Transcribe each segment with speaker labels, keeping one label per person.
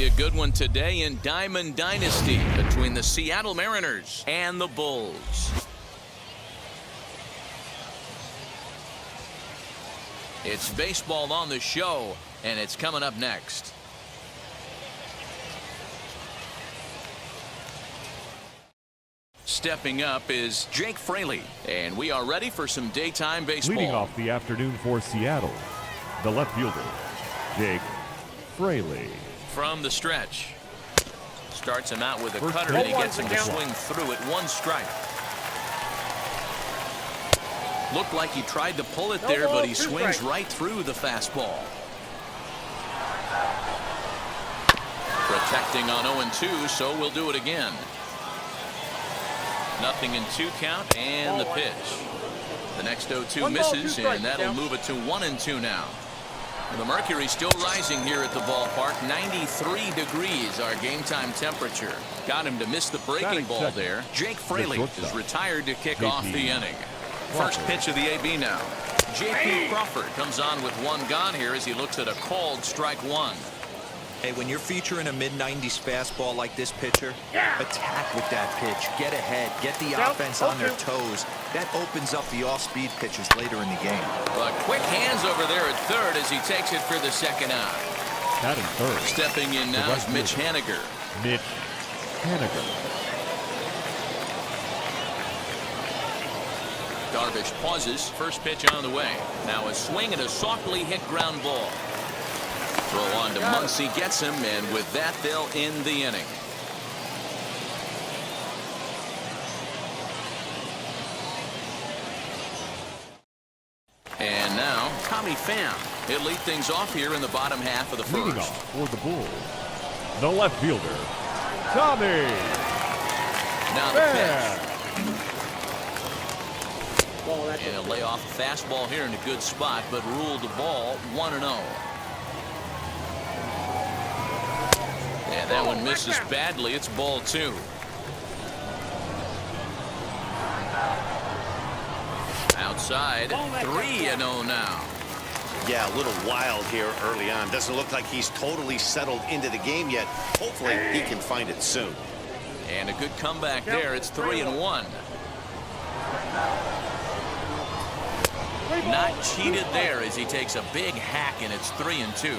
Speaker 1: be a good one today in Diamond Dynasty between the Seattle Mariners and the Bulls. It's baseball on the show, and it's coming up next. Stepping up is Jake Fraley, and we are ready for some daytime baseball.
Speaker 2: Leading off the afternoon for Seattle, the left fielder, Jake Fraley.
Speaker 1: From the stretch. Starts him out with a cutter, and he gets him to swing through it. One strike. Looked like he tried to pull it there, but he swings right through the fastball. Protecting on 0-2, so we'll do it again. 0-2 count, and the pitch. The next 0-2 misses, and that'll move it to 1-2 now. The mercury still rising here at the ballpark. 93 degrees, our game time temperature. Got him to miss the breaking ball there. Jake Fraley is retired to kick off the inning. First pitch of the AB now. J.P. Crawford comes on with one gone here as he looks at a called strike one.
Speaker 3: Hey, when you're featuring a mid-90s fastball like this pitcher, attack with that pitch. Get ahead. Get the offense on their toes. That opens up the off-speed pitches later in the game.
Speaker 1: But quick hands over there at third as he takes it for the second out.
Speaker 2: Batting third.
Speaker 1: Stepping in now is Mitch Haniger.
Speaker 2: Mitch Haniger.
Speaker 1: Darvish pauses. First pitch on the way. Now a swing and a softly hit ground ball. Throw on to Muncy, gets him, and with that they'll end the inning. And now Tommy Pham. He'll lead things off here in the bottom half of the first.
Speaker 2: Leading off for the Bulls, the left fielder, Tommy
Speaker 1: Now the pitch. And he'll lay off a fastball here in a good spot, but ruled the ball 1-0. And that one misses badly. It's ball two. Outside, 3-0 now.
Speaker 4: Yeah, a little wild here early on. Doesn't look like he's totally settled into the game yet. Hopefully he can find it soon.
Speaker 1: And a good comeback there. It's 3-1. Not cheated there as he takes a big hack, and it's 3-2.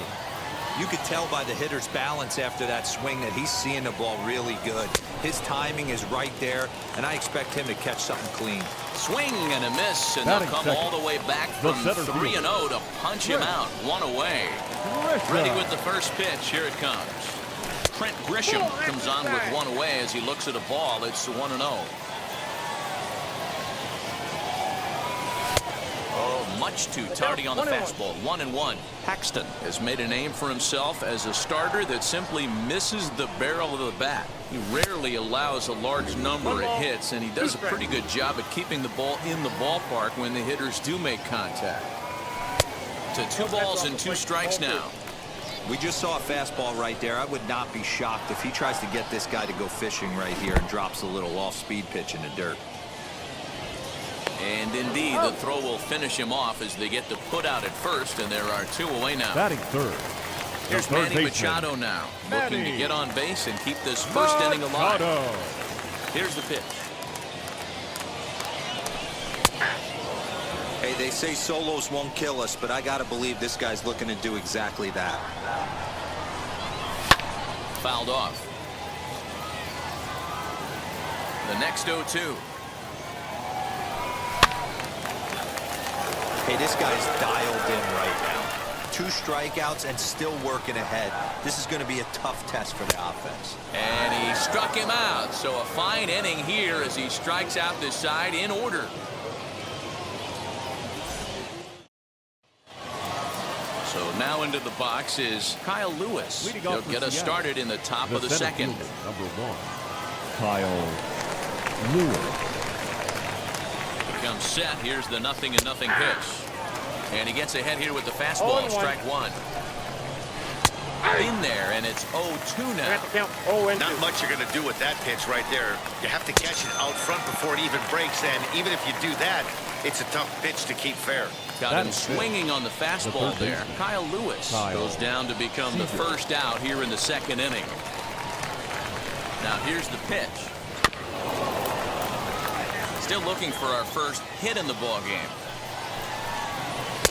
Speaker 3: You could tell by the hitter's balance after that swing that he's seeing the ball really good. His timing is right there, and I expect him to catch something clean.
Speaker 1: Swing and a miss, and they'll come all the way back from 3-0 to punch him out. One away. Ready with the first pitch. Here it comes. Trent Grisham comes on with one away as he looks at a ball. It's 1-0. Much too tardy on the fastball. 1-1. Paxton has made a name for himself as a starter that simply misses the barrel of the bat. He rarely allows a large number of hits, and he does a pretty good job at keeping the ball in the ballpark when the hitters do make contact. To 2 balls and 2 strikes now.
Speaker 3: We just saw a fastball right there. I would not be shocked if he tries to get this guy to go fishing right here and drops a little off-speed pitch in the dirt.
Speaker 1: And indeed, the throw will finish him off as they get the put out at first, and there are 2 away now.
Speaker 2: Batting third.
Speaker 1: Here's Manny Machado now, looking to get on base and keep this first inning alive. Here's the pitch.
Speaker 3: Hey, they say solos won't kill us, but I got to believe this guy's looking to do exactly that.
Speaker 1: Fouled off. The next 0-2.
Speaker 3: Hey, this guy's dialed in right now. 2 strikeouts and still working ahead. This is going to be a tough test for the offense.
Speaker 1: And he struck him out. So a fine inning here as he strikes out this side in order. So now into the box is Kyle Lewis. He'll get us started in the top of the second.
Speaker 2: Number 1, Kyle Lewis.
Speaker 1: Comes set. Here's the 0-0 pitch. And he gets ahead here with the fastball. Strike one. In there, and it's 0-2 now.
Speaker 4: Not much you're going to do with that pitch right there. You have to catch it out front before it even breaks, and even if you do that, It's a tough pitch to keep fair.
Speaker 1: Got him swinging on the fastball there. Kyle Lewis goes down to become the first out here in the second inning. Now here's the pitch. Still looking for our first hit in the ball game.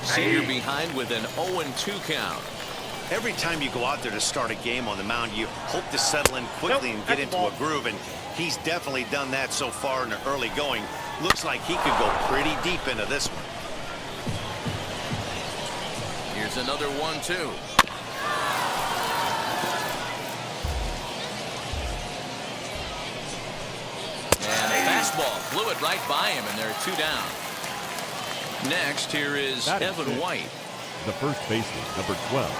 Speaker 1: Seager behind with an 0-2 count.
Speaker 4: Every time you go out there to start a game on the mound, you hope to settle in quickly and get into a groove, and he's definitely done that so far in the early going. Looks like he could go pretty deep into this one.
Speaker 1: Here's another 1-2. And a fastball blew it right by him, and there are 2 down. Next, here is Evan White.
Speaker 2: The first baseman, number 12,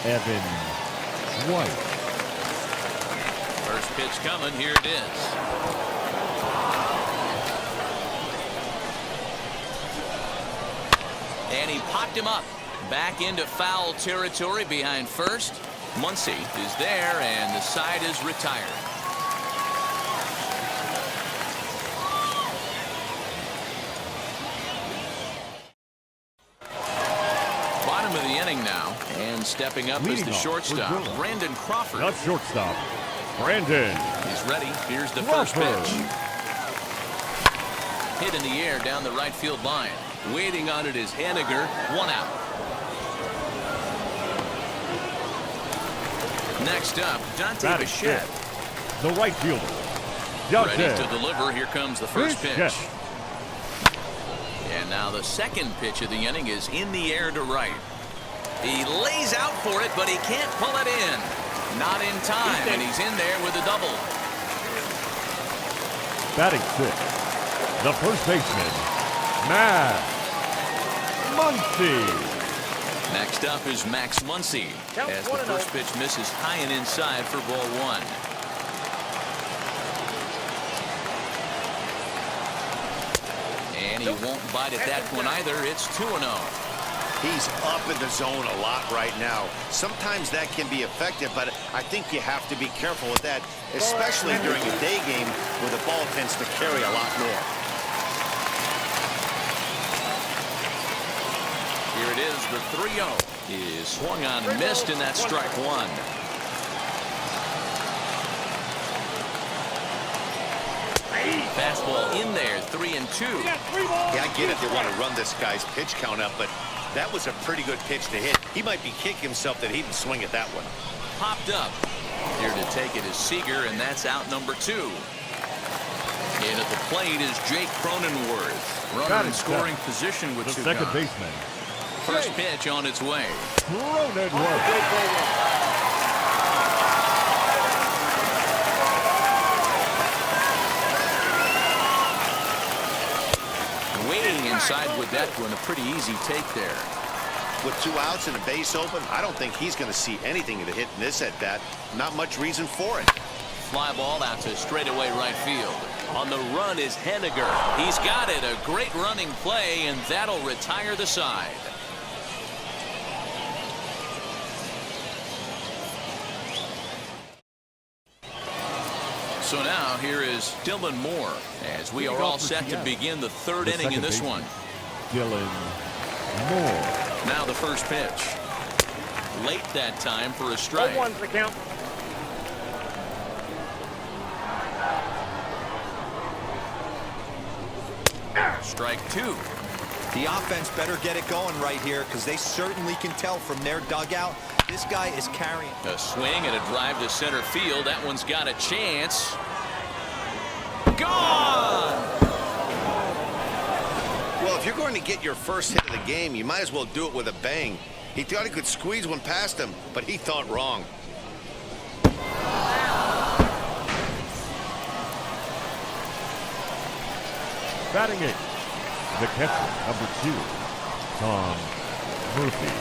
Speaker 2: Evan White.
Speaker 1: First pitch coming. Here it is. And he popped him up. Back into foul territory behind first. Muncy is there, and the side is retired. Bottom of the inning now, and stepping up is the shortstop, Brandon Crawford.
Speaker 2: Not shortstop, Brandon.
Speaker 1: He's ready. Here's the first pitch. Hit in the air down the right field line. Waiting on it is Henniger. 1 out. Next up, Dante Bichette.
Speaker 2: The right fielder.
Speaker 1: Ready to deliver. Here comes the first pitch. And now the second pitch of the inning is in the air to right. He lays out for it, but he can't pull it in. Not in time, and he's in there with a double.
Speaker 2: Batting 6th, the first baseman, Max Muncy.
Speaker 1: Next up is Max Muncy, as the first pitch misses high and inside for ball 1. And he won't bite at that one either. It's 2-0.
Speaker 4: He's up in the zone a lot right now. Sometimes that can be effective, but I think you have to be careful with that, especially during a day game where the ball tends to carry a lot more.
Speaker 1: Here it is, the 3-0 is swung on and missed, and that's strike 1. Fastball in there, 3-2.
Speaker 4: Yeah, I get it. They want to run this guy's pitch count up, but that was a pretty good pitch to hit. He might be kicking himself that he didn't swing at that one.
Speaker 1: Popped up. Here to take it is Seager, and that's out number 2. And at the plate is Jake Cronenworth. Runner in scoring position with 2
Speaker 2: second
Speaker 1: guys.
Speaker 2: baseman.
Speaker 1: First pitch on its way.
Speaker 2: Cronenworth.
Speaker 1: Waiting inside with that one, a pretty easy take there.
Speaker 4: With 2 outs and a base open, I don't think he's going to see anything of the hit in this at bat. Not much reason for it.
Speaker 1: Fly ball out to straightaway right field. On the run is Henniger. He's got it. A great running play, and that'll retire the side. So now here is Dylan Moore, as we are all set to begin the third inning in this one.
Speaker 2: Dylan Moore.
Speaker 1: Now the first pitch. Late that time for a strike.
Speaker 5: 0-1's the count.
Speaker 1: Strike 2.
Speaker 3: The offense better get it going right here, because they certainly can tell from their dugout this guy is carrying.
Speaker 1: A swing and a drive to center field. That one's got a chance. Gone!
Speaker 4: Well, if you're going to get your first hit of the game, you might as well do it with a bang. He thought he could squeeze one past him, but he thought wrong.
Speaker 2: Batting 8th, the catcher, number 2, Tom Murphy.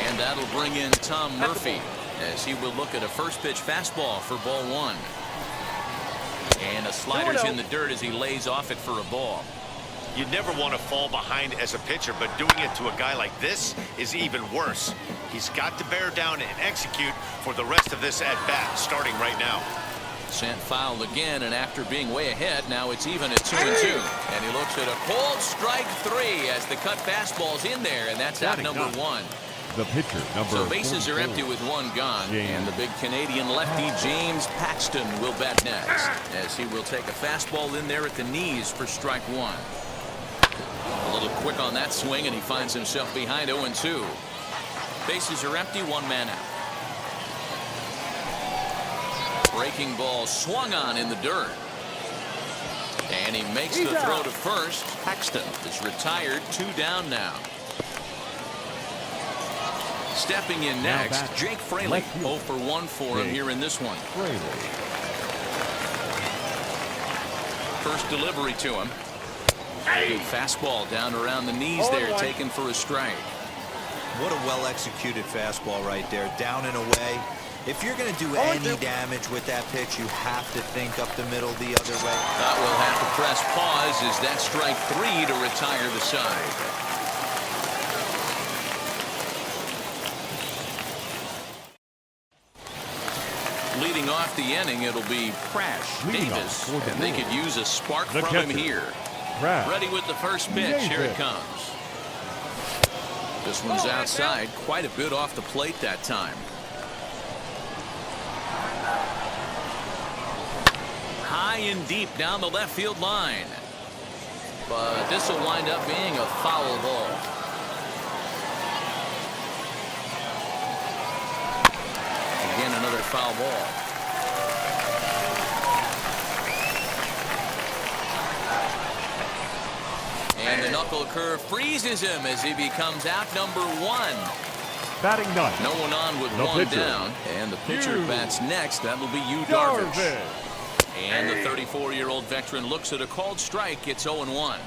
Speaker 1: And that'll bring in Tom Murphy, as he will look at a first pitch fastball for ball 1. And a slider's in the dirt as he lays off it for a ball.
Speaker 4: You never want to fall behind as a pitcher, but doing it to a guy like this is even worse. He's got to bear down and execute for the rest of this at-bat, starting right now.
Speaker 1: Sent foul again, and after being way ahead, now it's even at 2-2. And he looks at a cold strike 3 as the cut fastball's in there, and that's out number 1.
Speaker 2: The pitcher, number
Speaker 1: So bases
Speaker 2: 44.
Speaker 1: are empty with 1 gone,
Speaker 2: James
Speaker 1: and the big Canadian lefty James Paxton will bat next, as he will take a fastball in there at the knees for strike 1. A little quick on that swing, and he finds himself behind 0-2. Bases are empty, 1 man out. Breaking ball swung on in the dirt. And he makes the throw to first. Paxton is retired, 2 down now. Stepping in next, Jake Fraley. 0 for 1 for him here in this one. First delivery to him. Good fastball down around the knees there, taken for a strike.
Speaker 3: What a well-executed fastball right there, down and away. If you're going to do any damage with that pitch, you have to think up the middle the other way.
Speaker 1: We'll have to press pause as that strike 3 to retire the side. Leading off the inning, it'll be Crash Davis, and they could use a spark from him here. Ready with the first pitch. Here it comes. This one's outside, quite a bit off the plate that time. High and deep down the left field line. But this will wind up being a foul ball. Again, another foul ball. And the knuckle curve freezes him as he becomes out number 1.
Speaker 2: Batting ninth.
Speaker 1: No one on with
Speaker 2: The
Speaker 1: 1
Speaker 2: pitcher.
Speaker 1: down. And the pitcher bats next. That'll be Darvish. And the 34-year-old veteran looks at a called strike. It's 0-1.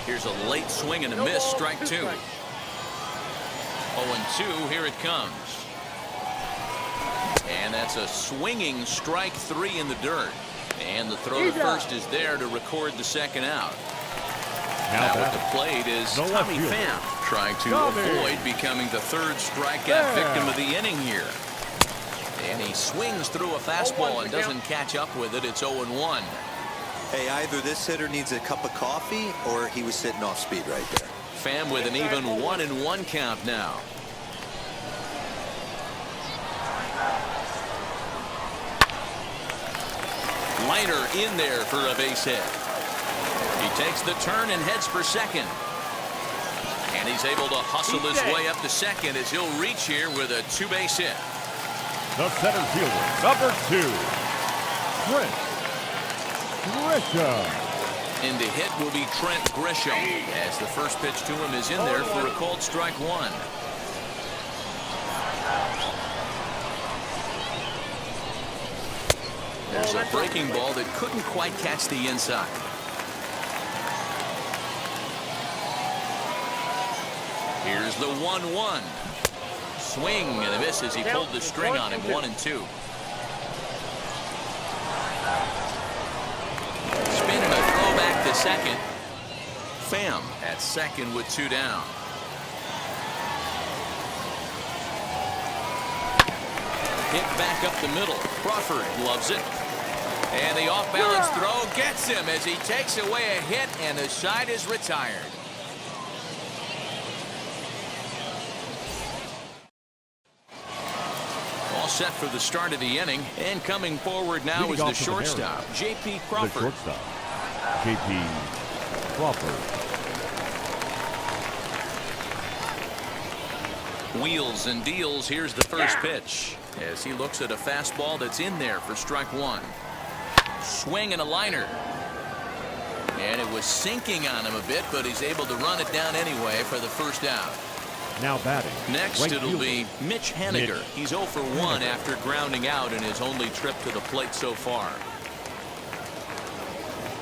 Speaker 1: Here's a late swing and a miss. Strike 2. 0-2. Here it comes. And that's a swinging strike 3 in the dirt. And the throw to first is there to record the second out. Now at the plate is Tommy Pham, trying to avoid becoming the 3rd strikeout victim of the inning here. And he swings through a fastball and doesn't catch up with it. It's 0-1.
Speaker 3: Hey, either this hitter needs a cup of coffee or he was sitting off speed right there.
Speaker 1: Pham with an even 1-1 count now. Liner in there for a base hit. He takes the turn and heads for second. And he's able to hustle his way up to second as he'll reach here with a 2-base hit.
Speaker 2: The center fielder, number 2, Trent Grisham.
Speaker 1: And the hit will be Trent Grisham as the first pitch to him is in there for a called strike 1. There's a breaking ball that couldn't quite catch the inside. Here's the 1-1. Swing and a miss as he pulled the string on him. 1-2. Spin and a throw back to second. Pham at second with 2 down. Hit back up the middle. Crawford loves it. And the off-balance throw gets him as he takes away a hit, and the side is retired. All set for the start of the inning, and coming forward now is the shortstop, J.P. Crawford.
Speaker 2: The shortstop, J.P. Crawford.
Speaker 1: Wheels and deals. Here's the first pitch as he looks at a fastball that's in there for strike 1. Swing and a liner. And it was sinking on him a bit, but he's able to run it down anyway for the first out.
Speaker 2: Now batting.
Speaker 1: Next,
Speaker 2: right
Speaker 1: it'll
Speaker 2: fielder,
Speaker 1: be Mitch Haniger. He's 0 for 1 after grounding out in his only trip to the plate so far.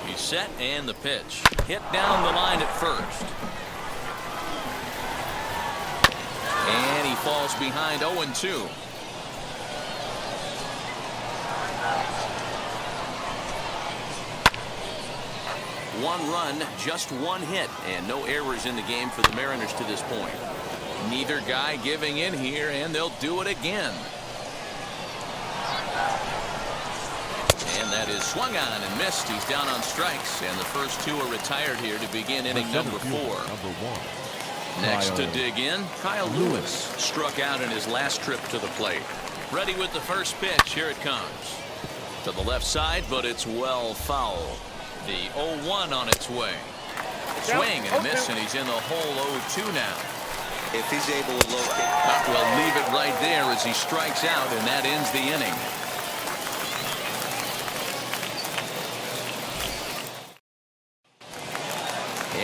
Speaker 1: He's set, and the pitch. Hit down the line at first. And he falls behind 0-2. One run, just 1 hit, and no errors in the game for the Mariners to this point. Neither guy giving in here, and they'll do it again. And that is swung on and missed. He's down on strikes, and the first two are retired here to begin inning number 4. Next to dig in, Kyle Lewis struck out in his last trip to the plate. Ready with the first pitch. Here it comes. To the left side, but it's well foul. The 0-1 on its way. Swing and a miss, and he's in the hole 0-2 now.
Speaker 3: If he's able to locate.
Speaker 1: We'll leave it right there as he strikes out, and that ends the inning.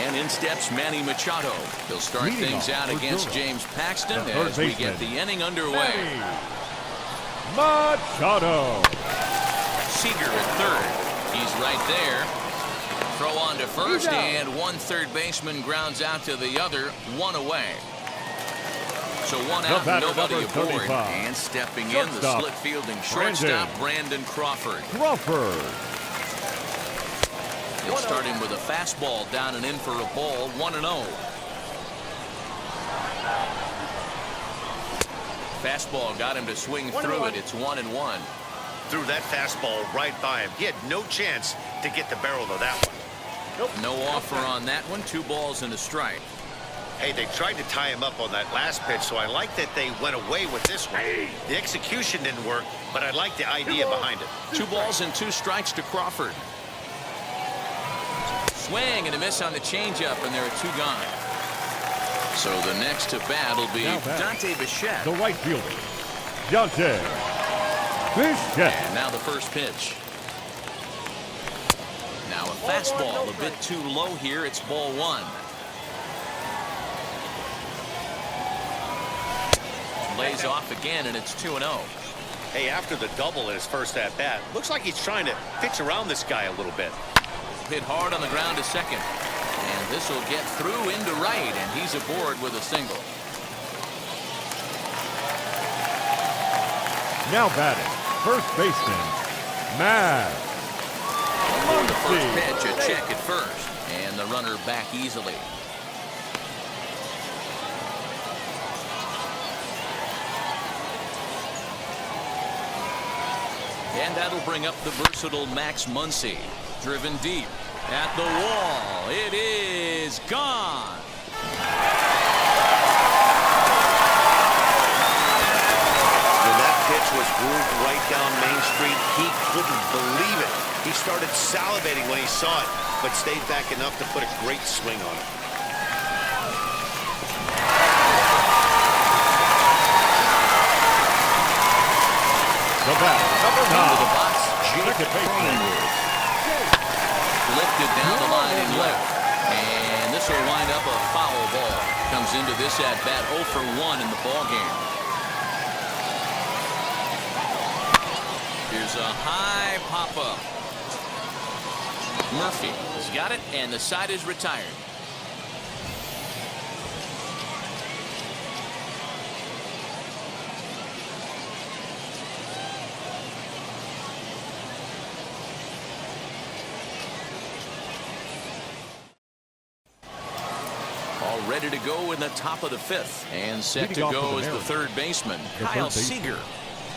Speaker 1: And in steps Manny Machado. He'll start things out against James Paxton as we get the inning underway.
Speaker 2: Machado.
Speaker 1: Seager at third. He's right there. Throw on to first, and one third baseman grounds out to the other, one away. So one out, nobody aboard. And stepping in, the split fielding shortstop, Brandon Crawford. He'll start him with a fastball down and in for a ball, 1-0. Fastball got him to swing through it. It's 1-1.
Speaker 4: Threw that fastball right by him. He had no chance to get the barrel of that one.
Speaker 1: No offer on that one. 2 balls and a strike.
Speaker 4: Hey, they tried to tie him up on that last pitch, so I like that they went away with this one. The execution didn't work, but I like the idea behind it.
Speaker 1: 2 balls and 2 strikes to Crawford. Swing and a miss on the changeup, and there are 2 gone. So the next to bat will be Dante Bichette.
Speaker 2: The right fielder, Dante Bichette.
Speaker 1: And now the first pitch. Now a fastball a bit too low here. It's ball 1. Lays off again, and it's 2-0.
Speaker 4: Hey, after the double in his first at-bat, looks like he's trying to pitch around this guy a little bit.
Speaker 1: Hit hard on the ground to second. And this will get through into right, and he's aboard with a single.
Speaker 2: Now batting, first baseman, Matt.
Speaker 1: On the first pitch, a check at first, and the runner back easily. And that'll bring up the versatile Max Muncy. Driven deep at the wall. It is gone.
Speaker 4: When that pitch was grooved right down Main Street, he couldn't believe it. He started salivating when he saw it, but stayed back enough to put a great swing on it.
Speaker 2: The batter, number 9.
Speaker 1: Into the box,
Speaker 2: Second baseman.
Speaker 1: Lifted down the line in left. And this will wind up a foul ball. Comes into this at-bat 0 for 1 in the ball game. Here's a high pop-up. Murphy has got it, and the side is retired. All ready to go in the top of the 5th. And set to go is the third baseman, Kyle Seager.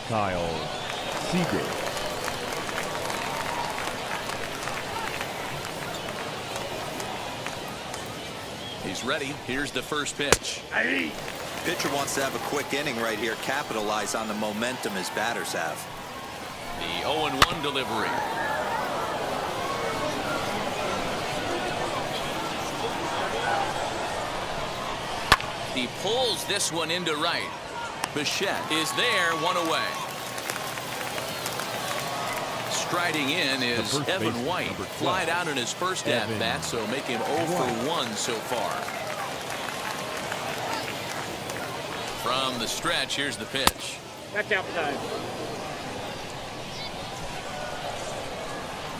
Speaker 2: Kyle Seager.
Speaker 1: He's ready. Here's the first pitch.
Speaker 3: Pitcher wants to have a quick inning right here, capitalize on the momentum his batters have.
Speaker 1: The 0-1 delivery. He pulls this one into right. Bichette is there, 1 away. Striding in is Evan White. Flied out in his first at-bat, so make him 0 for 1 so far. From the stretch, here's the pitch.
Speaker 5: That's outside.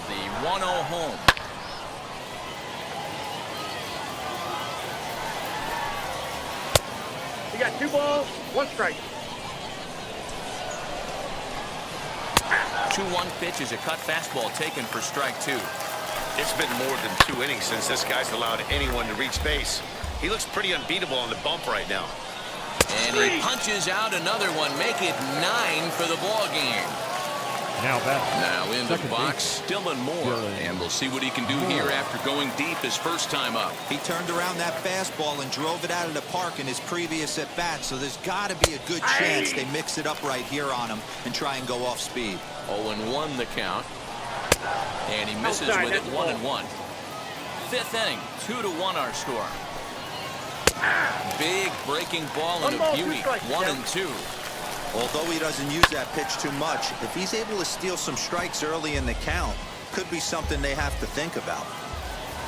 Speaker 1: The 1-0 home.
Speaker 5: You got 2 balls, 1 strike.
Speaker 1: 2-1 pitch is a cut fastball taken for strike 2.
Speaker 4: It's been more than 2 innings since this guy's allowed anyone to reach base. He looks pretty unbeatable on the bump right now.
Speaker 1: And he punches out another one. Make it 9 for the ball game.
Speaker 2: Now
Speaker 1: in the box, Dylan Moore. And we'll see what he can do here after going deep his first time up.
Speaker 3: He turned around that fastball and drove it out of the park in his previous at-bat, so there's got to be a good chance they mix it up right here on him and try and go off speed.
Speaker 1: 0-1 the count. And he misses with it 1-1. Fifth inning, 2-1 our score. Big breaking ball and a beauty, 1-2.
Speaker 3: Although he doesn't use that pitch too much, if he's able to steal some strikes early in the count, could be something they have to think about.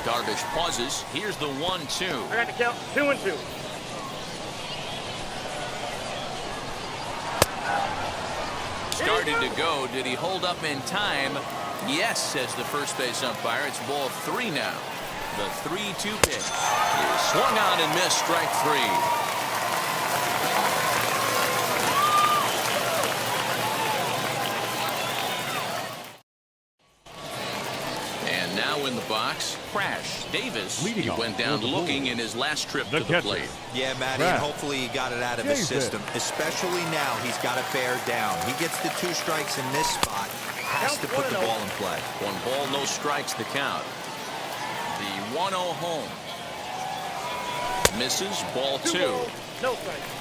Speaker 1: Darvish pauses. Here's the 1-2.
Speaker 5: I got the count 2-2.
Speaker 1: Started to go. Did he hold up in time? Yes, says the first base umpire. It's ball 3 now. The 3-2 pitch. He swung on and missed, strike 3. In the box, Crash Davis. He went down looking in his last trip to the plate.
Speaker 3: Yeah, Matty, and hopefully he got it out of his system. Especially now, he's got to bear down. He gets the 2 strikes in this spot. Has to put the ball in play.
Speaker 1: 1 ball, no strikes, the count. The 1-0 home. Misses, ball 2.
Speaker 5: No strikes.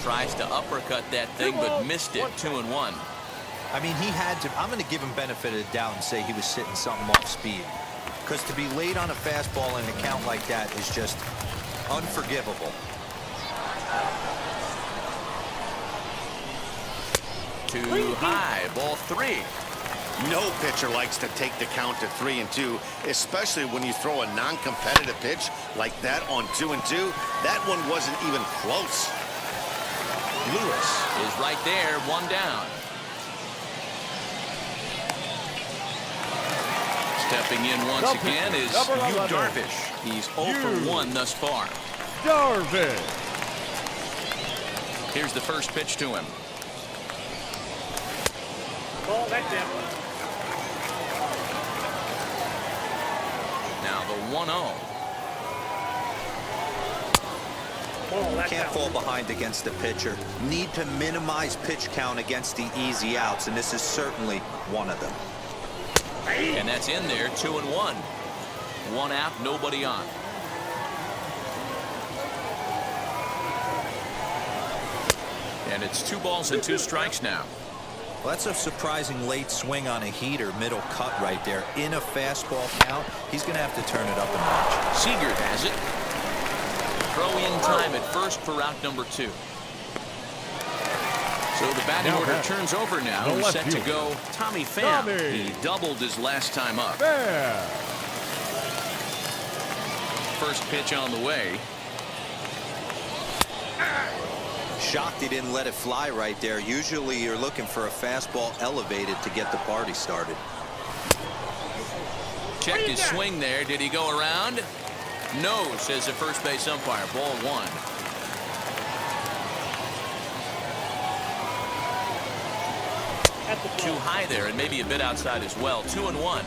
Speaker 1: Tries to uppercut that thing, but missed it. 2-1.
Speaker 3: I mean, he had to. I'm going to give him benefit of the doubt and say he was sitting something off speed. Because to be late on a fastball in a count like that is just unforgivable.
Speaker 1: Too high, ball 3.
Speaker 4: No pitcher likes to take the count to 3-2, especially when you throw a non-competitive pitch like that on 2-2. That one wasn't even close.
Speaker 1: Lewis is right there, 1 down. Stepping in once again is Yu Darvish. He's 0 for 1 thus far.
Speaker 2: Darvish.
Speaker 1: Here's the first pitch to him.
Speaker 5: Ball, that's it.
Speaker 1: Now the 1-0.
Speaker 3: Can't fall behind against the pitcher. Need to minimize pitch count against the easy outs, and this is certainly one of them.
Speaker 1: And that's in there, 2-1. 1 out, nobody on. And it's 2 balls and 2 strikes now.
Speaker 3: Well, that's a surprising late swing on a heater, middle cut right there. In a fastball count, he's going to have to turn it up a notch.
Speaker 1: Seager has it. Throw in time at first for route number 2. So the batting order turns over now. And set to go Tommy Pham. He doubled his last time up. First pitch on the way.
Speaker 3: Shocked he didn't let it fly right there. Usually you're looking for a fastball elevated to get the party started.
Speaker 1: Checked his swing there. Did he go around? No, says the first base umpire. Ball 1. Too high there and maybe a bit outside as well. 2-1.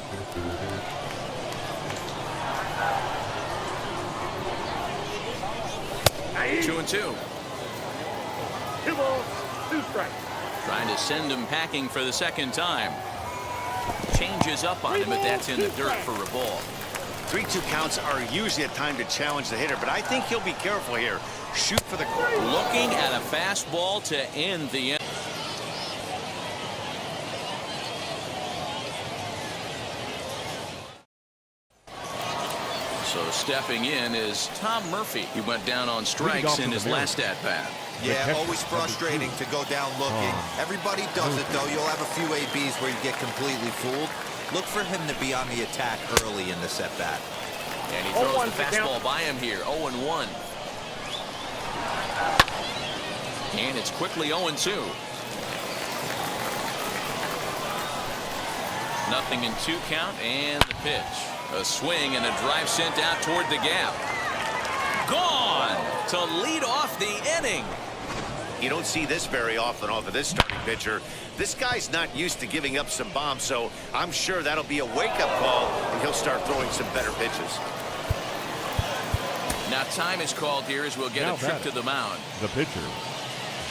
Speaker 1: Two and 2.
Speaker 5: 2 balls, 2 strikes.
Speaker 1: Trying to send him packing for the second time. Changes up on him, but that's in the dirt for a ball.
Speaker 4: 3-2 counts are usually a time to challenge the hitter, but I think he'll be careful here. Shoot for the...
Speaker 1: Looking at a fastball to end the end. So stepping in is Tom Murphy. He went down on strikes in his last at-bat.
Speaker 3: Yeah, always frustrating to go down looking. Everybody does it, though. You'll have a few ABs where you get completely fooled. Look for him to be on the attack early in this at-bat.
Speaker 1: And he throws the fastball by him here. 0-1. And it's quickly 0-2. Nothing in 2 count, and the pitch. A swing and a drive sent out toward the gap. Gone to lead off the inning.
Speaker 4: You don't see this very often off of this starting pitcher. This guy's not used to giving up some bombs, so I'm sure that'll be a wake-up call, and he'll start throwing some better pitches.
Speaker 1: Now time is called here as we'll get
Speaker 2: Now
Speaker 1: a trip
Speaker 2: batting.
Speaker 1: to the mound.
Speaker 2: The pitcher,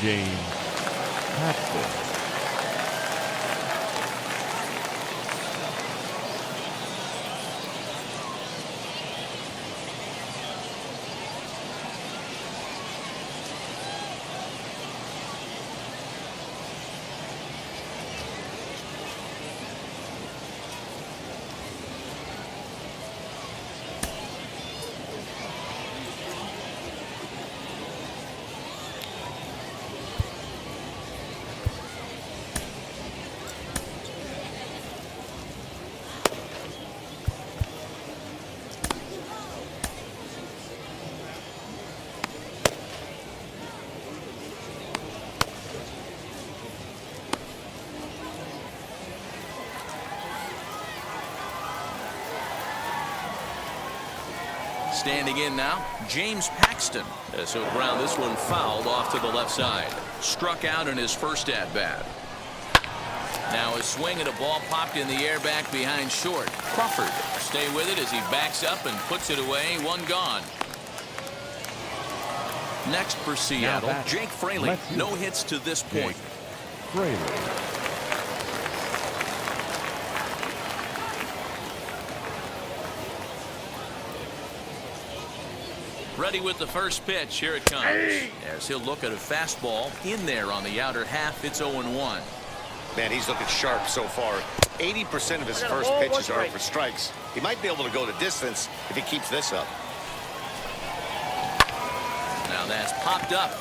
Speaker 2: James Paxton.
Speaker 1: Standing in now, James Paxton. As he'll ground this one fouled off to the left side. Struck out in his first at-bat. Now a swing and a ball popped in the air back behind short. Crawford stay with it as he backs up and puts it away. One gone. Next for Seattle,
Speaker 2: batting.
Speaker 1: Jake Fraley.
Speaker 2: Left field.
Speaker 1: No hits to this point.
Speaker 2: Fraley.
Speaker 1: Ready with the first pitch. Here it comes. As he'll look at a fastball in there on the outer half. It's 0-1.
Speaker 4: Man, he's looking sharp so far. 80% of his first pitches are for strikes. He might be able to go the distance if he keeps this up.
Speaker 1: Now that's popped up.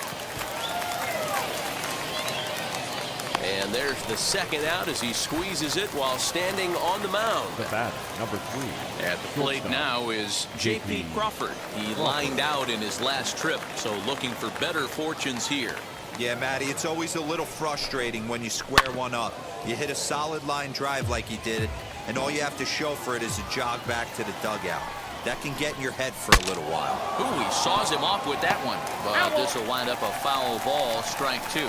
Speaker 1: And there's the second out as he squeezes it while standing on the mound.
Speaker 2: The batter, number 3.
Speaker 1: At the plate now is J.P. Crawford. He lined out in his last trip, so looking for better fortunes here.
Speaker 3: Yeah, Matty, it's always a little frustrating when you square one up. You hit a solid line drive like he did, and all you have to show for it is a jog back to the dugout. That can get in your head for a little while.
Speaker 1: Ooh, he saws him off with that one. But this will wind up a foul ball, strike 2.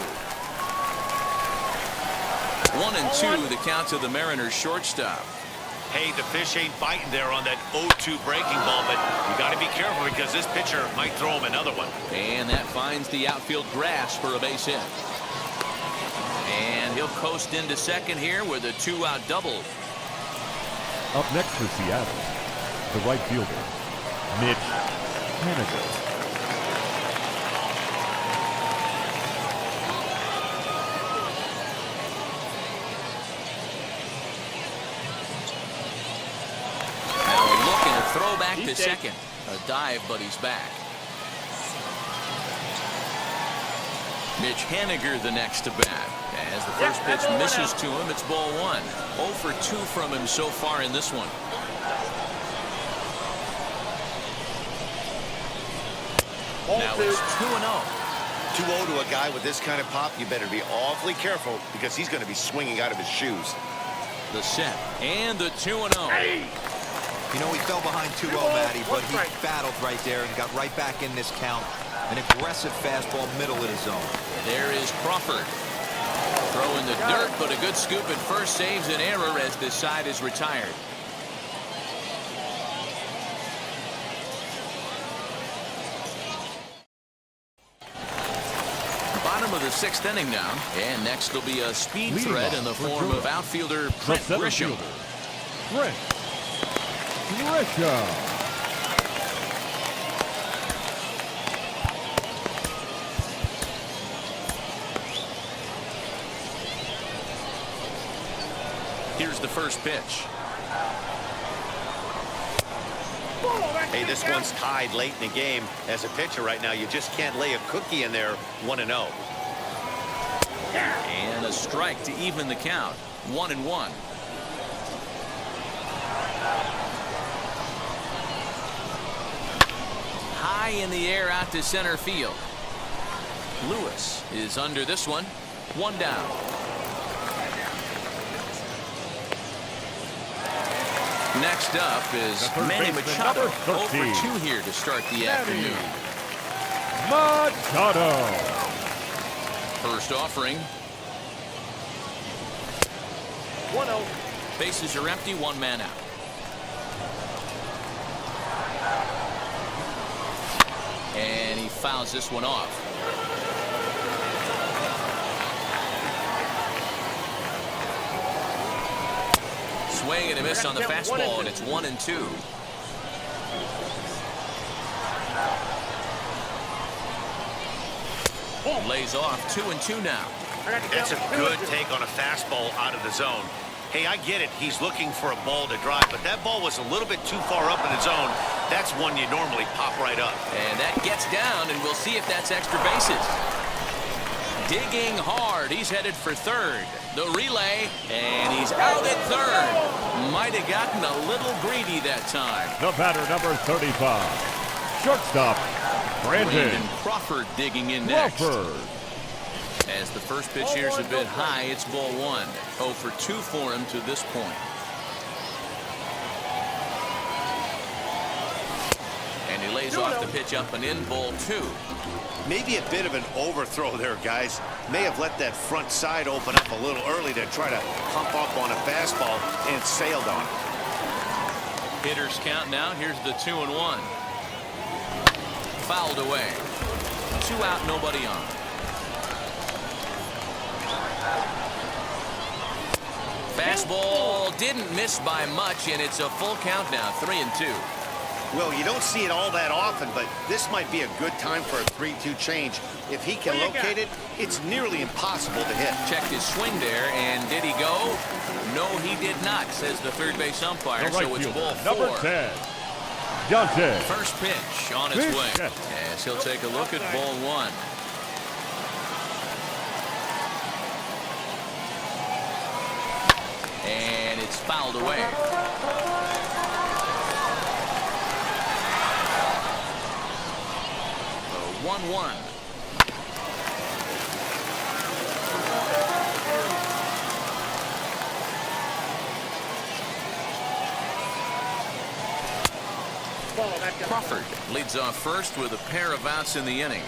Speaker 1: 1-2, the count to the Mariners shortstop.
Speaker 4: Hey, the fish ain't biting there on that 0-2 breaking ball, but you got to be careful because this pitcher might throw him another one.
Speaker 1: And that finds the outfield grass for a base hit. And he'll coast into second here with a 2-out double.
Speaker 2: Up next for Seattle, the right fielder, Mitch Haniger.
Speaker 1: Throw back to second. A dive, but he's back. Mitch Haniger the next to bat. As the first pitch misses to him, it's ball 1. 0 for 2 from him so far in this one. Now it's 2-0.
Speaker 4: 2-0 to a guy with this kind of pop, you better be awfully careful because he's going to be swinging out of his shoes.
Speaker 1: The set and the 2-0.
Speaker 3: You know, he fell behind 2-0, Matty, but he battled right there and got right back in this count. An aggressive fastball middle of the zone.
Speaker 1: There is Crawford. Throwing the dirt, but a good scoop at first saves an error as this side is retired. Bottom of the 6th inning now, and next will be a speed threat in the form of outfielder Trent Grisham.
Speaker 2: Trent Grisham.
Speaker 1: Here's the first pitch.
Speaker 4: Hey, this one's tied late in the game. As a pitcher right now, you just can't lay a cookie in there. 1-0.
Speaker 1: And a strike to even the count. 1-1. High in the air out to center field. Lewis is under this one. 1 down. Next up is Manny Machado. 0 for 2 here to start the afternoon.
Speaker 2: Machado.
Speaker 1: First offering.
Speaker 5: 1-0.
Speaker 1: Bases are empty, one man out. And he fouls this one off. Swing and a miss on the fastball, and it's 1-2. Lays off 2-2 now.
Speaker 4: That's a good take on a fastball out of the zone. Hey, I get it. He's looking for a ball to drive, but that ball was a little bit too far up in the zone. That's one you normally pop right up.
Speaker 1: And that gets down, and we'll see if that's extra bases. Digging hard. He's headed for third. The relay, and he's out at third. Might have gotten a little greedy that time.
Speaker 2: The batter, number 35. Shortstop, Brandon
Speaker 1: Crawford digging in next.
Speaker 2: Crawford.
Speaker 1: As the first pitch here's a bit high, it's ball one. 0 for 2 for him to this point. And he lays off the pitch up and in, ball 2.
Speaker 4: Maybe a bit of an overthrow there, guys. May have let that front side open up a little early to try to pump up on a fastball, and sailed on it.
Speaker 1: Hitters count now. Here's the 2-1. Fouled away. 2 out, nobody on. Fastball didn't miss by much, and it's a full count now, 3-2.
Speaker 4: Well, you don't see it all that often, but this might be a good time for a 3-2 change. If he can locate it, it's nearly impossible to hit.
Speaker 1: Checked his swing there, and did he go? No, he did not, says the third base umpire, so it's ball 4.
Speaker 2: Number 10, Johnson.
Speaker 1: First pitch on its way. As he'll take a look at ball 1. And it's fouled away. The 1-1. Crawford leads off first with a pair of outs in the inning.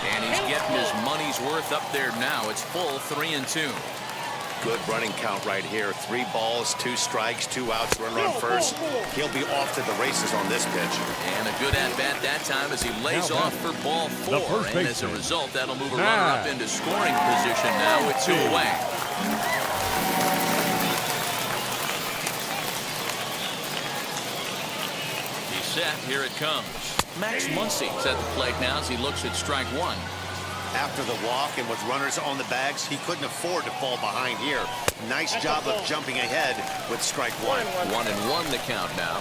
Speaker 1: And he's getting his money's worth up there now. It's full, 3-2.
Speaker 4: Good running count right here. 3 balls, 2 strikes, 2 outs, run first. He'll be off to the races on this pitch.
Speaker 1: And a good at-bat that time as he lays off for ball 4. And as a result, that'll move a runner up into scoring position now with 2 away. He's set. Here it comes. Max Muncy's at the plate now as he looks at strike 1.
Speaker 4: After the walk and with runners on the bags, he couldn't afford to fall behind here. Nice job of jumping ahead with strike 1.
Speaker 1: 1-1 the count now.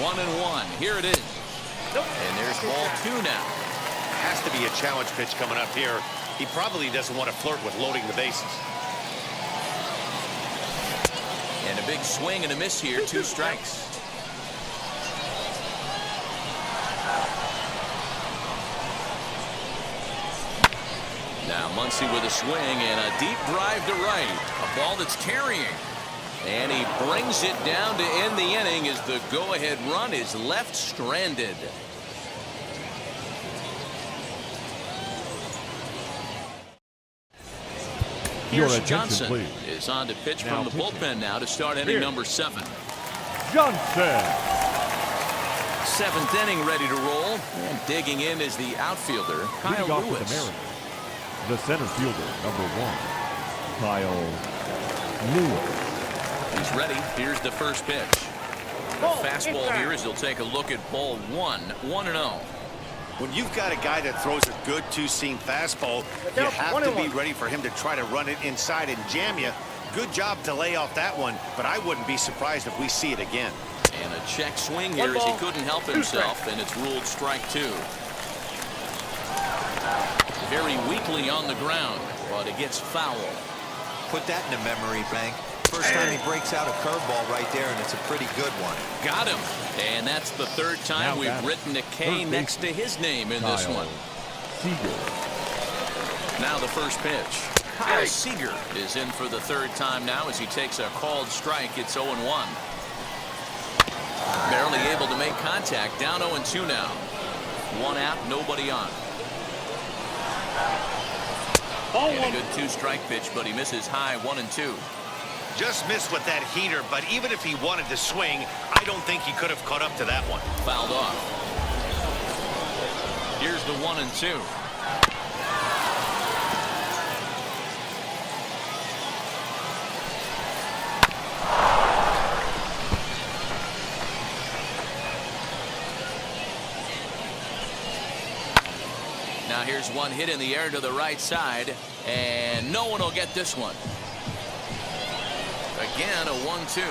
Speaker 1: 1-1. Here it is. And there's ball 2 now.
Speaker 4: Has to be a challenge pitch coming up here. He probably doesn't want to flirt with loading the bases.
Speaker 1: And a big swing and a miss here. 2 strikes. Now Muncy with a swing and a deep drive to right. A ball that's carrying. And he brings it down to end the inning as the go-ahead run is left stranded. Here's Johnson is on to pitch from the bullpen now to start inning number 7.
Speaker 2: Johnson.
Speaker 1: 7th inning ready to roll. And digging in is the outfielder, Kyle Lewis.
Speaker 2: The center fielder, number 1, Kyle Lewis.
Speaker 1: He's ready. Here's the first pitch. The fastball here as he'll take a look at ball 1. 1-0.
Speaker 4: When you've got a guy that throws a good 2-seam fastball, you have to be ready for him to try to run it inside and jam you. Good job to lay off that one, but I wouldn't be surprised if we see it again.
Speaker 1: And a check swing here as he couldn't help himself, and it's ruled strike 2. Very weakly on the ground, but it gets foul.
Speaker 3: Put that in the memory bank. First time he breaks out a curveball right there, and it's a pretty good one.
Speaker 1: Got him. And that's the 3rd time we've written a K next to his name in this one.
Speaker 2: Seager.
Speaker 1: Now the first pitch. Kyle Seager is in for the 3rd time now as he takes a called strike. It's 0-1. Barely able to make contact. Down 0-2 now. One out, nobody on. And a good 2-strike pitch, but he misses high. 1-2.
Speaker 4: Just missed with that heater, but even if he wanted to swing, I don't think he could have caught up to that one.
Speaker 1: Fouled off. Here's the 1-2. Now here's one hit in the air to the right side, and no one will get this one. Again, a 1-2.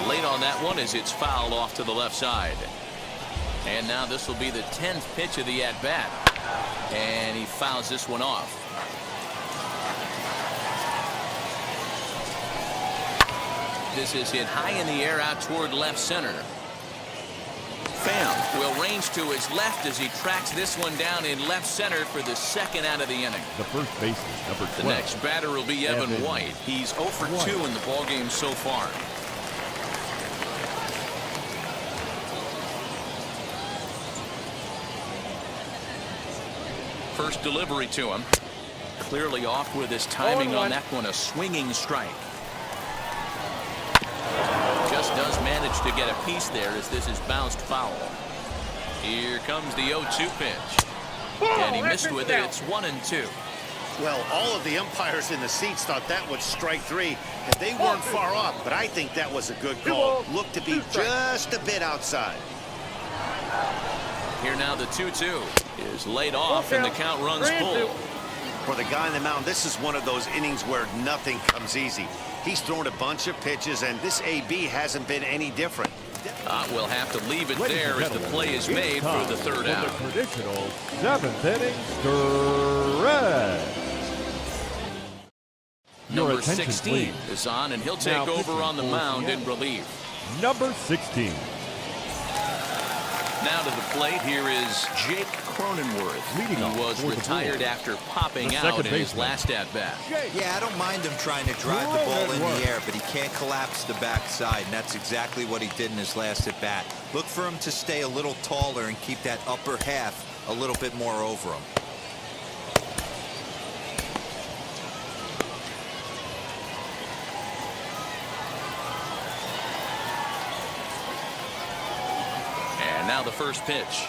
Speaker 1: Late on that one as it's fouled off to the left side. And now this will be the 10th pitch of the at-bat. And he fouls this one off. This is hit high in the air out toward left center. Pham will range to his left as he tracks this one down in left center for the second out of the inning.
Speaker 2: The first baseman, number 12.
Speaker 1: The next batter will be Evan White. He's 0 for 2 in the ballgame so far. First delivery to him. Clearly off with his timing on that one. A swinging strike. Just does manage to get a piece there as this is bounced foul. Here comes the 0-2 pitch. And he missed with it. It's 1-2.
Speaker 4: Well, all of the umpires in the seats thought that was strike 3, and they weren't far off, but I think that was a good call. Looked to be just a bit outside.
Speaker 1: Here now the 2-2 is laid off, and the count runs full.
Speaker 4: For the guy on the mound, this is one of those innings where nothing comes easy. He's thrown a bunch of pitches, and this AB hasn't been any different.
Speaker 1: We'll have to leave it there as the play is made for the third out.
Speaker 2: The traditional 7th inning stretch.
Speaker 1: Number 16 is on, and he'll take over on the mound in relief.
Speaker 2: Number 16.
Speaker 1: Now to the plate, here is Jake Cronenworth. He was retired after popping out in his last at-bat.
Speaker 3: Yeah, I don't mind him trying to drive the ball in the air, but he can't collapse the backside, and that's exactly what he did in his last at-bat. Look for him to stay a little taller and keep that upper half a little bit more over him.
Speaker 1: Now the first pitch.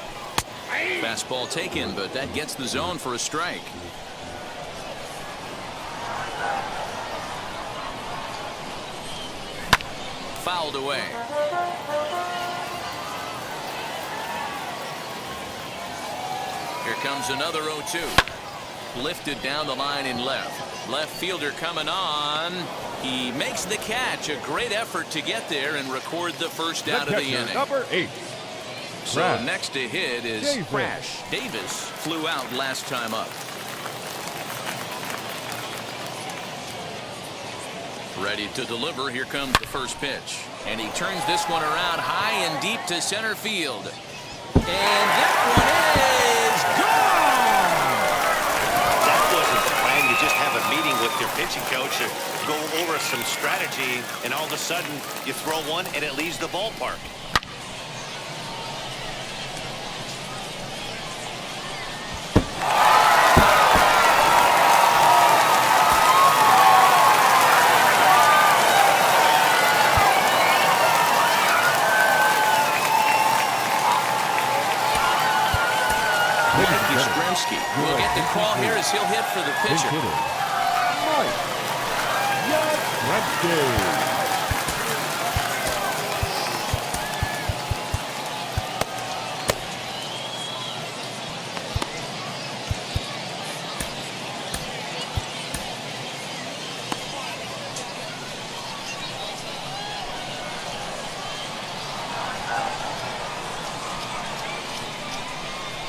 Speaker 1: Fastball taken, but that gets the zone for a strike. Fouled away. Here comes another 0-2. Lifted down the line in left. Left fielder coming on. He makes the catch. A great effort to get there and record the first out of the inning.
Speaker 2: Number 8.
Speaker 1: So next to hit is Crash. Davis flew out last time up. Ready to deliver. Here comes the first pitch. And he turns this one around high and deep to center field. And that one is gone!
Speaker 4: That wasn't the plan. You just have a meeting with your pitching coach and go over some strategy, and all of a sudden you throw one and it leaves the ballpark.
Speaker 1: We'll get the call here as he'll hit for the pitcher.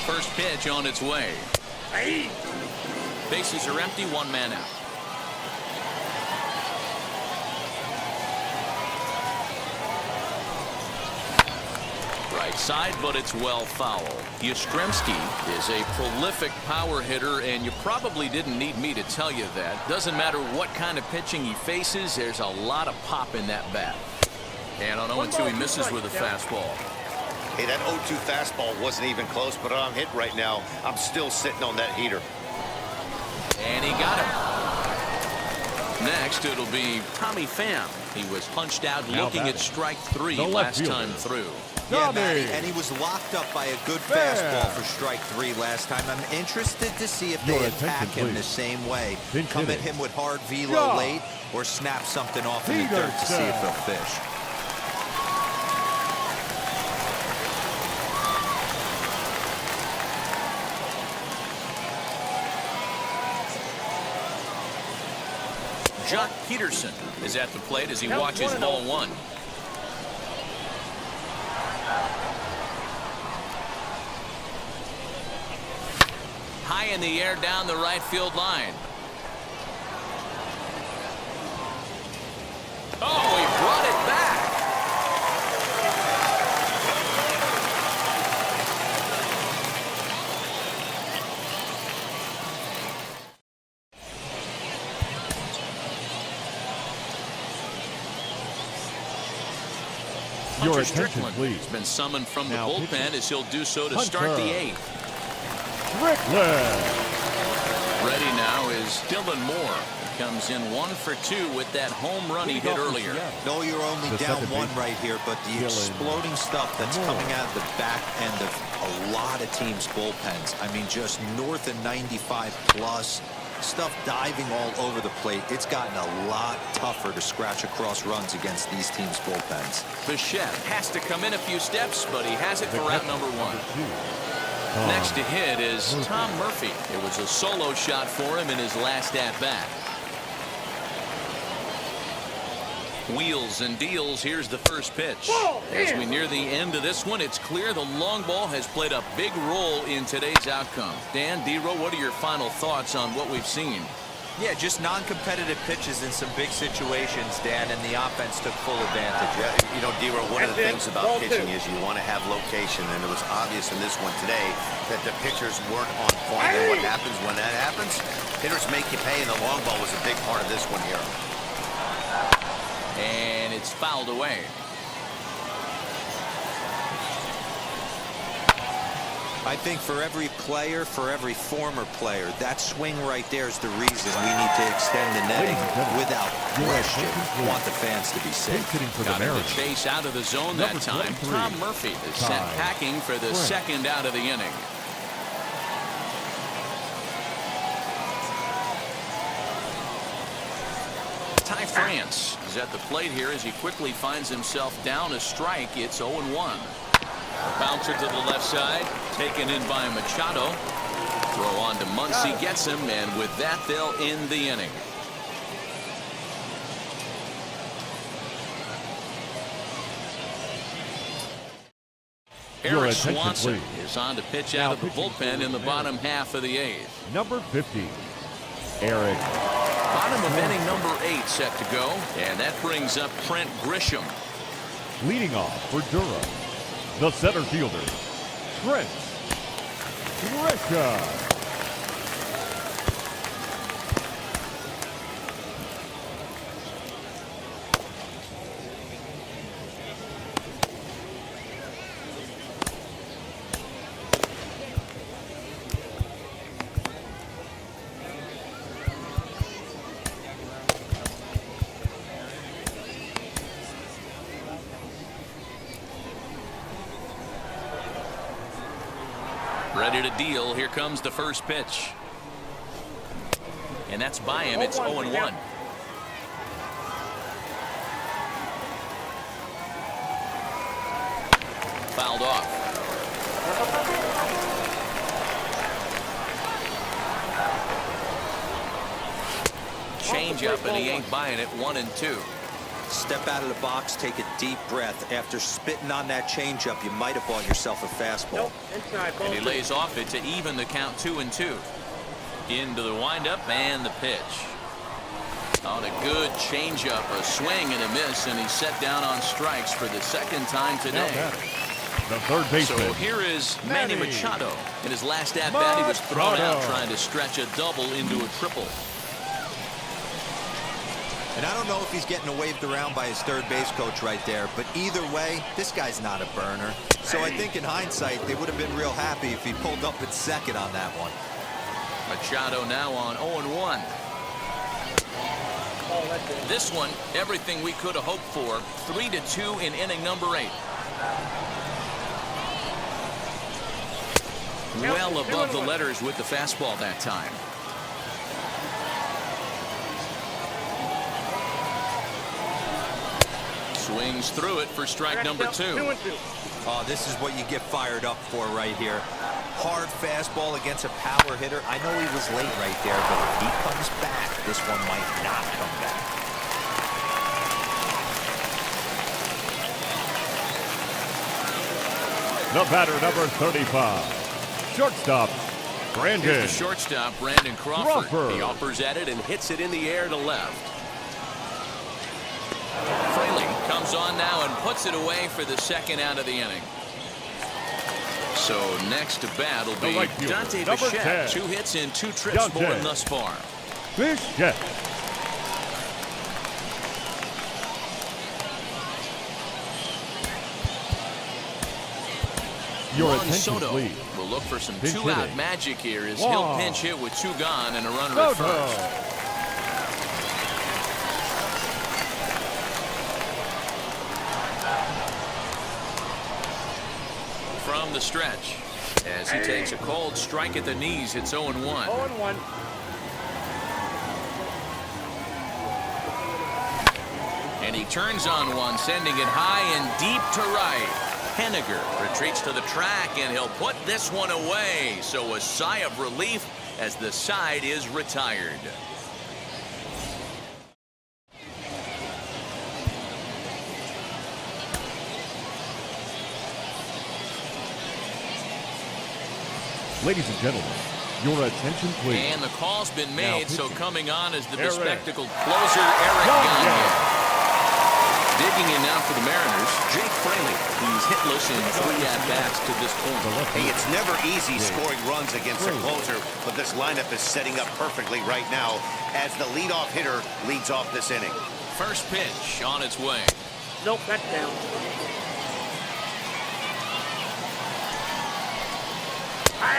Speaker 1: First pitch on its way. Bases are empty, one man out. right side, but it's well foul. Yastrzemski is a prolific power hitter, and you probably didn't need me to tell you that. Doesn't matter what kind of pitching he faces, there's a lot of pop in that bat. And on 0-2, he misses with a fastball.
Speaker 4: Hey, that 0-2 fastball wasn't even close, but I'm hit right now. I'm still sitting on that heater.
Speaker 1: And he got him. Next, it'll be Tommy Pham. He was punched out looking at strike 3 last time through.
Speaker 3: Yeah, Matty, and he was locked up by a good fastball for strike 3 last time. I'm interested to see if they attack him the same way. Come at him with hard velo late or snap something off in the dirt to see if he'll fish.
Speaker 1: Jock Peterson is at the plate as he watches ball 1. High in the air down the right field line. Oh, he brought it back.
Speaker 2: Your
Speaker 1: Hunter
Speaker 2: attention,
Speaker 1: Strickland
Speaker 2: please.
Speaker 1: has been summoned from the
Speaker 2: Now
Speaker 1: bullpen
Speaker 2: pitching.
Speaker 1: as he'll do so to
Speaker 2: Hunter
Speaker 1: start the 8th.
Speaker 2: Strickland.
Speaker 1: Ready now is Dylan Moore. He comes in 1 for 2 with that home run he hit earlier.
Speaker 3: No, you're only
Speaker 2: The
Speaker 3: down
Speaker 2: second
Speaker 3: 1
Speaker 2: base.
Speaker 3: right here, but the exploding stuff that's coming out of the back end of a lot of teams' bullpens. I mean, just north of 95 plus. Stuff diving all over the plate. It's gotten a lot tougher to scratch across runs against these teams' bullpens.
Speaker 1: Bichette has to come in a few steps, but he has it for out number 1. Next to hit is Tom Murphy. It was a solo shot for him in his last at-bat. Wheels and deals. Here's the first pitch. As we near the end of this one, it's clear the long ball has played a big role in today's outcome. Dan, D-Row, what are your final thoughts on what we've seen?
Speaker 3: Yeah, just non-competitive pitches in some big situations, Dan, and the offense took full advantage.
Speaker 4: Yeah, you know, D-Row, one of the things about pitching is you want to have location, and it was obvious in this one today that the pitchers weren't on point. And what happens when that happens? Hitters make you pay, and the long ball was a big part of this one here.
Speaker 1: And it's fouled away.
Speaker 3: I think for every player, for every former player, that swing right there is the reason we need to extend the netting without question. Want the fans to be safe.
Speaker 1: Got him to chase out of the zone that time. Tom Murphy is sent packing for the second out of the inning. Ty France is at the plate here as he quickly finds himself down a strike. It's 0-1. Bouncer to the left side, taken in by Machado. Throw on to Muncy, gets him, and with that, they'll end the inning. Eric Swanson is on to pitch out of the bullpen in the bottom half of the 8th.
Speaker 2: Number 50, Eric.
Speaker 1: Bottom of inning number 8 set to go, and that brings up Trent Grisham.
Speaker 2: Leading off for Durham, the center fielder, Trent Grisham.
Speaker 1: Ready to deal. Here comes the first pitch. And that's by him. It's 0-1. Fouled off. Change up, and he ain't buying it. 1-2.
Speaker 3: Step out of the box, take a deep breath. After spitting on that changeup, you might have bought yourself a fastball.
Speaker 1: And he lays off it to even the count 2-2. Into the windup and the pitch. On a good changeup, a swing and a miss, and he's set down on strikes for the second time today.
Speaker 2: the third baseman.
Speaker 1: So here is Manny Machado. In his last at-bat, he was thrown out trying to stretch a double into a triple.
Speaker 3: And I don't know if he's getting waved around by his third base coach right there, but either way, this guy's not a burner. So I think in hindsight, they would have been real happy if he pulled up at second on that one.
Speaker 1: Machado now on 0-1. This one, everything we could have hoped for. 3-2 in inning number 8. Well above the letters with the fastball that time. Swings through it for strike number 2.
Speaker 3: Oh, this is what you get fired up for right here. Hard fastball against a power hitter. I know he was late right there, but if he comes back, this one might not come back.
Speaker 2: The batter, number 35. Shortstop, Brandon.
Speaker 1: Here's the shortstop, Brandon Crawford. He offers at it and hits it in the air to left. Fraley comes on now and puts it away for the second out of the inning. So next to bat will be Dante Bichette. 2 hits in 2 trips for him thus far.
Speaker 2: Bichette. Your attention,
Speaker 1: Soto
Speaker 2: please.
Speaker 1: will look for some
Speaker 2: Pinch
Speaker 1: two-out
Speaker 2: hitting.
Speaker 1: magic here as he'll pinch hit with 2 gone and a runner at first. From the stretch, as he takes a cold strike at the knees, it's 0-1.
Speaker 5: 0-1.
Speaker 1: And he turns on one, sending it high and deep to right. Henniger retreats to the track, and he'll put this one away. So a sigh of relief as the side is retired.
Speaker 2: Ladies and gentlemen, your attention, please.
Speaker 1: And the call's been made, so coming on is the
Speaker 2: Eric
Speaker 1: bespectacled closer, Eric Gagne. Digging in now for the Mariners, Jake Fraley. He's hitless in 3 at-bats to this point.
Speaker 4: Hey, it's never easy scoring runs against a closer, but this lineup is setting up perfectly right now as the leadoff hitter leads off this inning.
Speaker 1: First pitch on its way.
Speaker 5: Nope, that's down.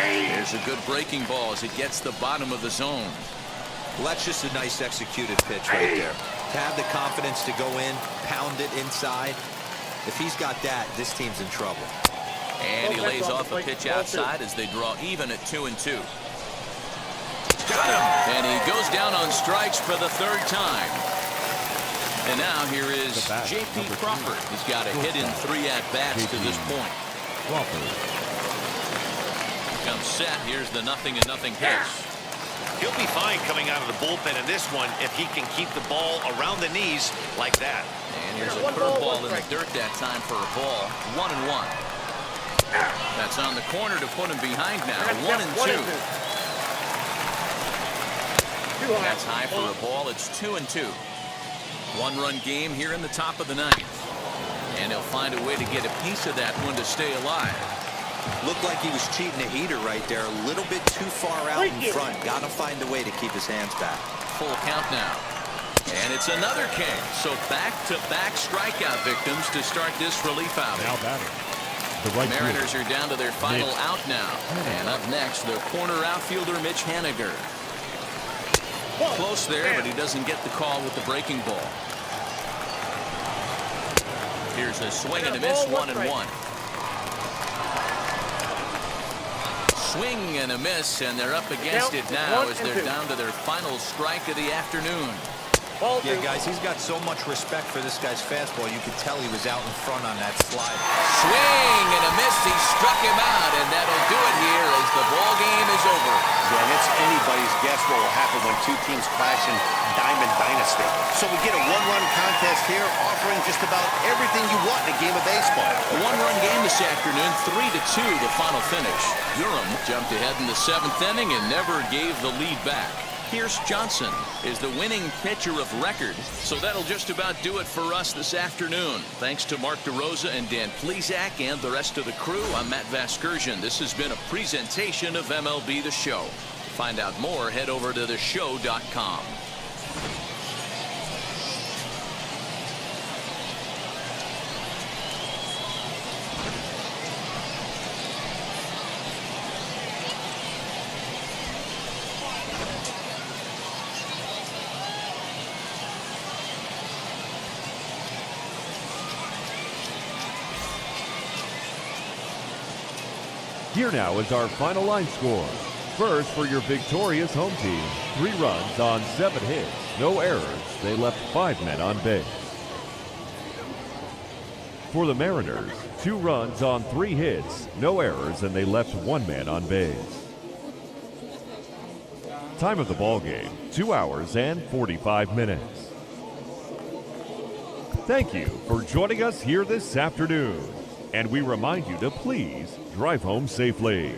Speaker 1: There's a good breaking ball as it gets the bottom of the zone.
Speaker 3: Well, that's just a nice executed pitch right there. To have the confidence to go in, pound it inside. If he's got that, this team's in trouble.
Speaker 1: And he lays off a pitch outside as they draw even at 2-2. Got him! And he goes down on strikes for the 3rd time. And now here is J.P. Crawford. He's got a hit in 3 at-bats to this point.
Speaker 2: Crawford.
Speaker 1: Comes set. Here's the 0-0 pitch.
Speaker 4: He'll be fine coming out of the bullpen in this one if he can keep the ball around the knees like that.
Speaker 1: And here's a curveball in the dirt that time for a ball. 1-1. That's on the corner to put him behind now. 1-2. That's high for a ball. It's 2-2. 1-run game here in the top of the 9th. And he'll find a way to get a piece of that one to stay alive.
Speaker 3: Looked like he was cheating a heater right there. A little bit too far out in front. Got to find a way to keep his hands back.
Speaker 1: Full count now. And it's another king. So back-to-back strikeout victims to start this relief outing.
Speaker 2: Now batting. The right
Speaker 1: Mariners
Speaker 2: fielder.
Speaker 1: are down to their final
Speaker 2: Mitch
Speaker 1: out now. And up next, the corner outfielder, Mitch Henniger. Close there, but he doesn't get the call with the breaking ball. Here's a swing and a miss, 1-1. Swing and a miss, and they're up against it now as they're down to their final strike of the afternoon.
Speaker 3: Yeah, guys, he's got so much respect for this guy's fastball. You could tell he was out in front on that slide.
Speaker 1: Swing and a miss. He struck him out, and that'll do it here as the ball game is over.
Speaker 4: Yeah, and it's anybody's guess what will happen when 2 teams clash in Diamond Dynasty. So we get a 1-run contest here, offering just about everything you want in a game of baseball.
Speaker 1: A 1-run game this afternoon, 3-2 the final finish. Urim jumped ahead in the 7th inning and never gave the lead back. Pierce Johnson is the winning pitcher of record. So that'll just about do it for us this afternoon. Thanks to Mark DeRosa and Dan Plesac and the rest of the crew. I'm Matt Vasgersian. This has been a presentation of MLB The Show. To find out more, head over to theshow.com.
Speaker 2: Here now is our final line score. First, for your victorious home team, 3 runs on 7 hits, no errors. They left 5 men on base. For the Mariners, 2 runs on 3 hits, no errors, and they left 1 man on base. Time of the ball game, 2 hours and 45 minutes. Thank you for joining us here this afternoon. And we remind you to please drive home safely.